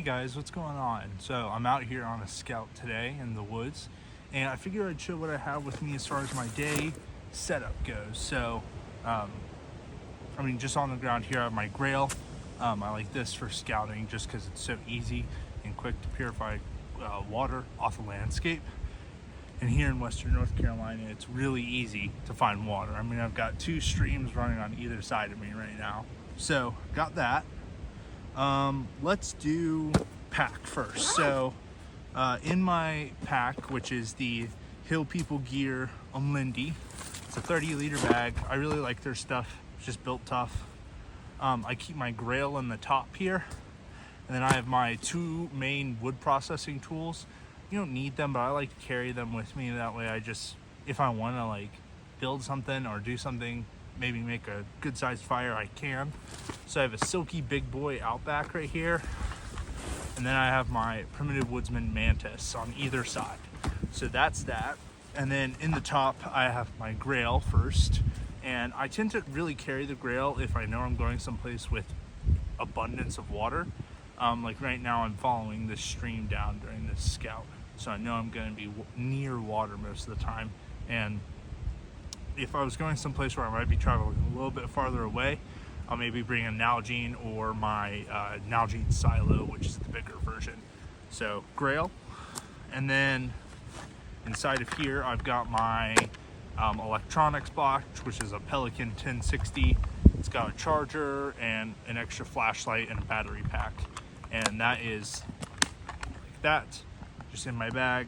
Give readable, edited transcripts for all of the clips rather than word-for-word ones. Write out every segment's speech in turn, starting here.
Hey guys, what's going on? So I'm out here on a scout today in the woods, and I figured I'd show what I have with me as far as my day setup goes. So, just on the ground here I have my Grail. I like this for scouting just because it's so easy and quick to purify water off the landscape. And here in Western North Carolina, it's really easy to find water. I've got two streams running on either side of me right now. So, got that. Let's do pack first. So in my pack, which is the Hill People Gear Umlindi, it's a 30-liter bag. I really like their stuff. It's just built tough. I keep my Grail in the top here, and then I have my two main wood processing tools. You don't need them, but I like to carry them with me. That way if I want to build something or do something, maybe make a good sized fire, I can. So I have a Silky Big Boy Outback right here, and then I have my Primitive Woodsman Mantis on either side. So that's that. And then in the top I have my Grail first, and I tend to really carry the Grail if I know I'm going someplace with abundance of water. Like right now I'm following this stream down during this scout, so I know I'm going to be near water most of the time. And if I was going someplace where I might be traveling a little bit farther away, I'll maybe bring a Nalgene or my Nalgene Silo, which is the bigger version. So Grail. And then inside of here I've got my electronics box, which is a Pelican 1060. It's got a charger and an extra flashlight and a battery pack, and that is like that, just in my bag.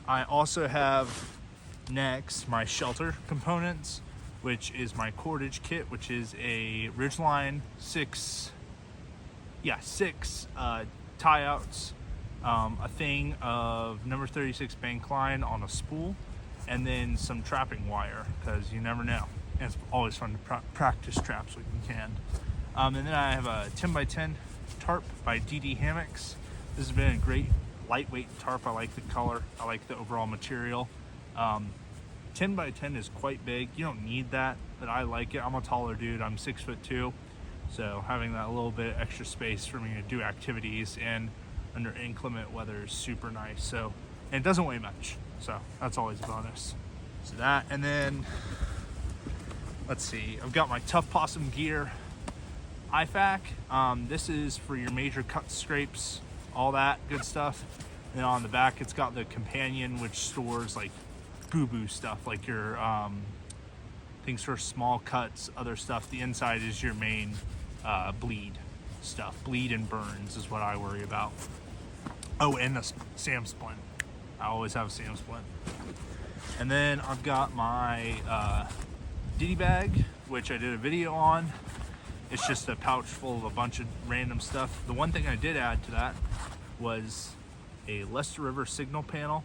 I also have next my shelter components, which is my cordage kit, which is a Ridgeline six tie outs, a thing of number 36 bank line on a spool, and then some trapping wire, because you never know, and it's always fun to practice traps when you can. And then I have a 10x10 tarp by DD Hammocks. This has been a great lightweight tarp. I like the color, I like the overall material. 10x10 is quite big. You don't need that, but I like it. I'm a taller dude. I'm 6'2", so having that little bit extra space for me to do activities and under inclement weather is super nice. So, and it doesn't weigh much, so that's always a bonus. So that, and then let's see, I've got my Tough Possum Gear IFAK. This is for your major cuts, scrapes, all that good stuff. And on the back it's got the companion, which stores like boo-boo stuff, like your things for small cuts, other stuff. The inside is your main bleed stuff. Bleed and burns is what I worry about. Oh, and the SAM splint. I always have a SAM splint. And then I've got my ditty bag, which I did a video on. It's just a pouch full of a bunch of random stuff. The one thing I did add to that was a Leicester River signal panel.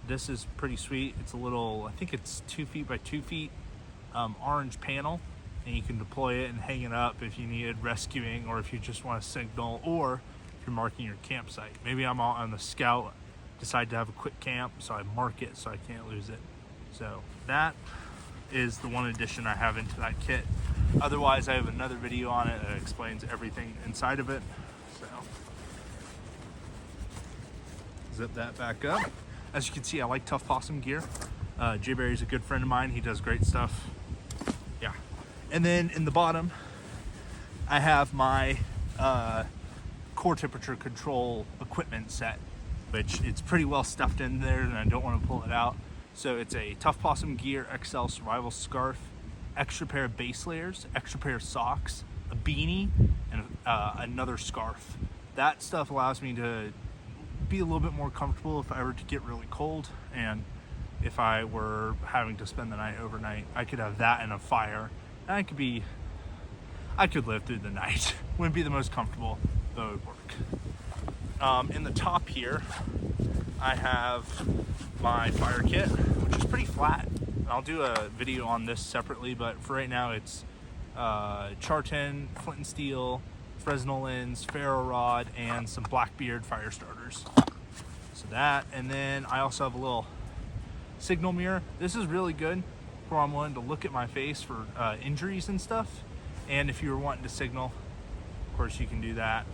This is pretty sweet. It's a little, I think it's 2 feet by 2 feet, orange panel, and you can deploy it and hang it up if you needed rescuing, or if you just want to signal, or if you're marking your campsite. Maybe I'm out on the scout, decide to have a quick camp, so I mark it so I can't lose it. So that is the one addition I have into that kit. Otherwise, I have another video on it that explains everything inside of it. So zip that back up. As you can see, I like Tough Possum gear. Jay Barry's a good friend of mine. He does great stuff. Yeah. And then in the bottom, I have my core temperature control equipment set, which it's pretty well stuffed in there, and I don't want to pull it out. So it's a Tough Possum Gear XL survival scarf, extra pair of base layers, extra pair of socks, a beanie, and another scarf. That stuff allows me to be a little bit more comfortable if I were to get really cold, and if I were having to spend the night overnight, I could have that and a fire, and I could live through the night. Wouldn't be the most comfortable, but it would work. In the top here, I have my fire kit, which is pretty flat. I'll do a video on this separately, but for right now it's char tin, flint and steel, Fresnel lens, ferro rod, and some Blackbeard fire starters. So that, and then I also have a little signal mirror. This is really good for when I'm wanting to look at my face for injuries and stuff. And if you were wanting to signal Of course, you can do that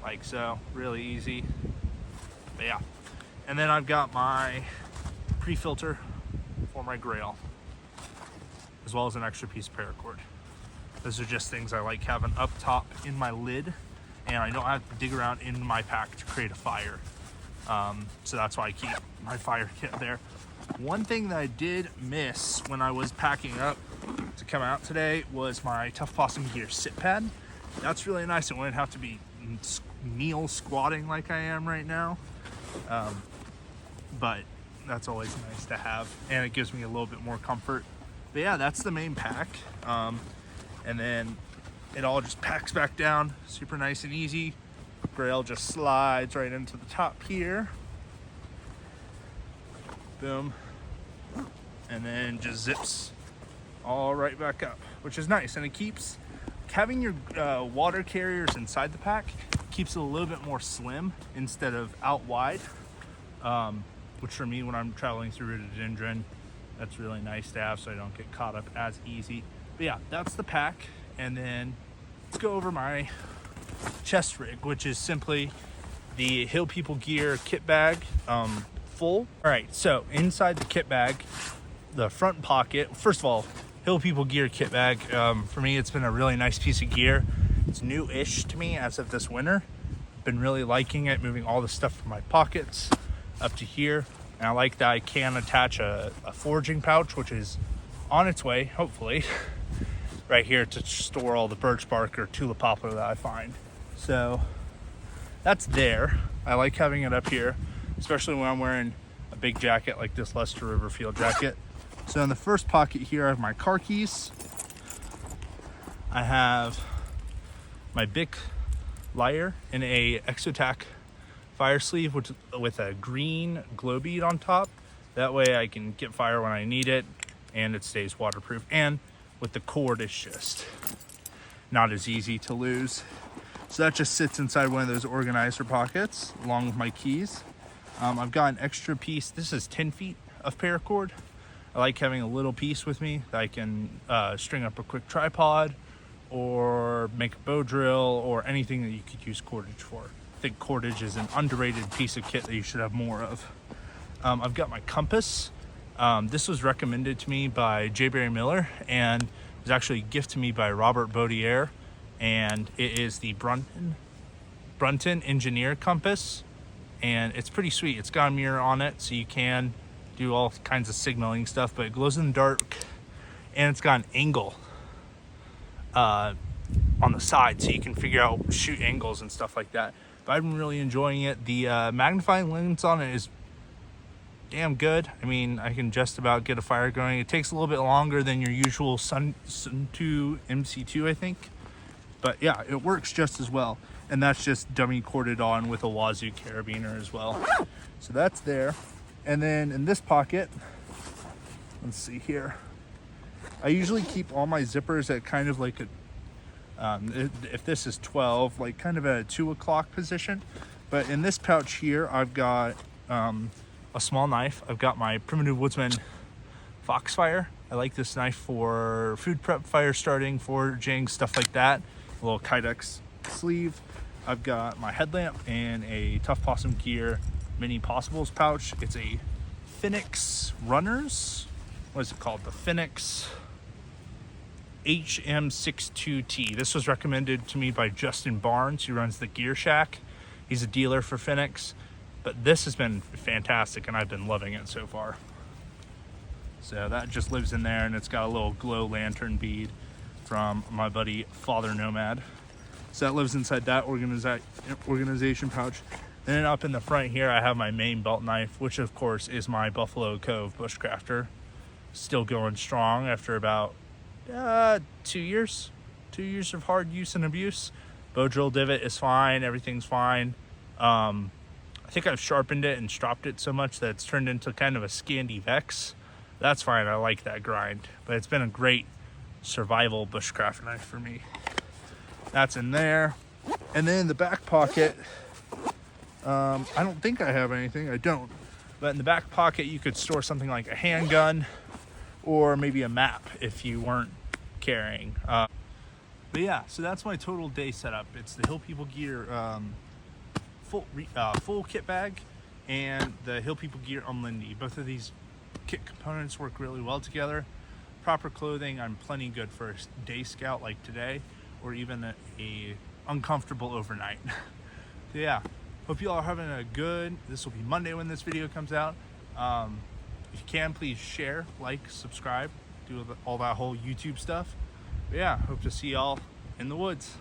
like so, really easy. But yeah, and then I've got my pre-filter for my grail, as well as an extra piece of paracord. Those are just things I like having up top in my lid, and I don't have to dig around in my pack to create a fire. So that's why I keep my fire kit there. One thing that I did miss when I was packing up to come out today was my Tough Possum Gear sit pad. That's really nice. I wouldn't have to be kneel squatting like I am right now. But that's always nice to have, and it gives me a little bit more comfort. But yeah, that's the main pack. And then it all just packs back down, super nice and easy. Grail just slides right into the top here. Boom. And then just zips all right back up, which is nice. And it keeps having your water carriers inside the pack, keeps it a little bit more slim instead of out wide, which for me, when I'm traveling through rhododendron, that's really nice to have so I don't get caught up as easy. But yeah, that's the pack. And then let's go over my chest rig, which is simply the Hill People Gear kit bag, full. All right, so inside the kit bag, the front pocket, first of all, Hill People Gear kit bag, for me, it's been a really nice piece of gear. It's new-ish to me as of this winter. Been really liking it, moving all the stuff from my pockets up to here. And I like that I can attach a foraging pouch, which is on its way, hopefully, right here to store all the birch bark or tulip poplar that I find. So that's there. I like having it up here, especially when I'm wearing a big jacket like this Leicester River Field jacket. So in the first pocket here, I have my car keys. I have my Bic lighter in a Exotac fire sleeve with a green glow bead on top. That way I can get fire when I need it, and it stays waterproof. And with the cord, it's just not as easy to lose. So that just sits inside one of those organizer pockets along with my keys. I've got an extra piece. This is 10 feet of paracord. I like having a little piece with me that I can string up a quick tripod or make a bow drill or anything that you could use cordage for. I think cordage is an underrated piece of kit that you should have more of. I've got my compass. This was recommended to me by J. Barry Miller and was actually a gift to me by Robert Baudier. And it is the Brunton Engineer Compass. And it's pretty sweet. It's got a mirror on it, so you can do all kinds of signaling stuff, but it glows in the dark. And it's got an angle on the side, so you can figure out shoot angles and stuff like that. But I've been really enjoying it. The magnifying lens on it is damn good. I mean, I can just about get a fire going. It takes a little bit longer than your usual Sun 2 MC2, I think. But yeah, it works just as well. And that's just dummy corded on with a Wazoo carabiner as well. So that's there. And then in this pocket, let's see here. I usually keep all my zippers at kind of like a, if this is 12, like kind of a 2 o'clock position. But in this pouch here, I've got a small knife. I've got my Primitive Woodsman Foxfire. I like this knife for food prep, fire starting, foraging, stuff like that. A little Kydex sleeve. I've got my headlamp and a Tough Possum Gear mini Possibles pouch. It's a Phoenix Runners. What is it called? The Phoenix HM62T. This was recommended to me by Justin Barnes, who runs the Gear Shack. He's a dealer for Phoenix. But this has been fantastic, and I've been loving it so far. So that just lives in there, and it's got a little glow lantern bead from my buddy Father Nomad. So that lives inside that organization pouch. Then up in the front here, I have my main belt knife, which of course is my Buffalo Cove Bushcrafter. Still going strong after about 2 years. 2 years of hard use and abuse. Bow drill divot is fine. Everything's fine. I think I've sharpened it and stropped it so much that it's turned into kind of a Scandi Vex. That's fine. I like that grind. But it's been a great survival bushcraft knife for me. That's in there. And then in the back pocket, I don't think I have anything. I don't. But in the back pocket, you could store something like a handgun or maybe a map if you weren't carrying. But yeah, so that's my total day setup. It's the Hill People Gear full kit bag and the Hill People Gear Umlindi. Both of these kit components work really well together. Proper clothing, I'm plenty good for a day scout like today, or even a uncomfortable overnight. So yeah, hope you all are having a good, this will be Monday when this video comes out. If you can, please share, like, subscribe, do all that whole YouTube stuff. But yeah, hope to see y'all in the woods.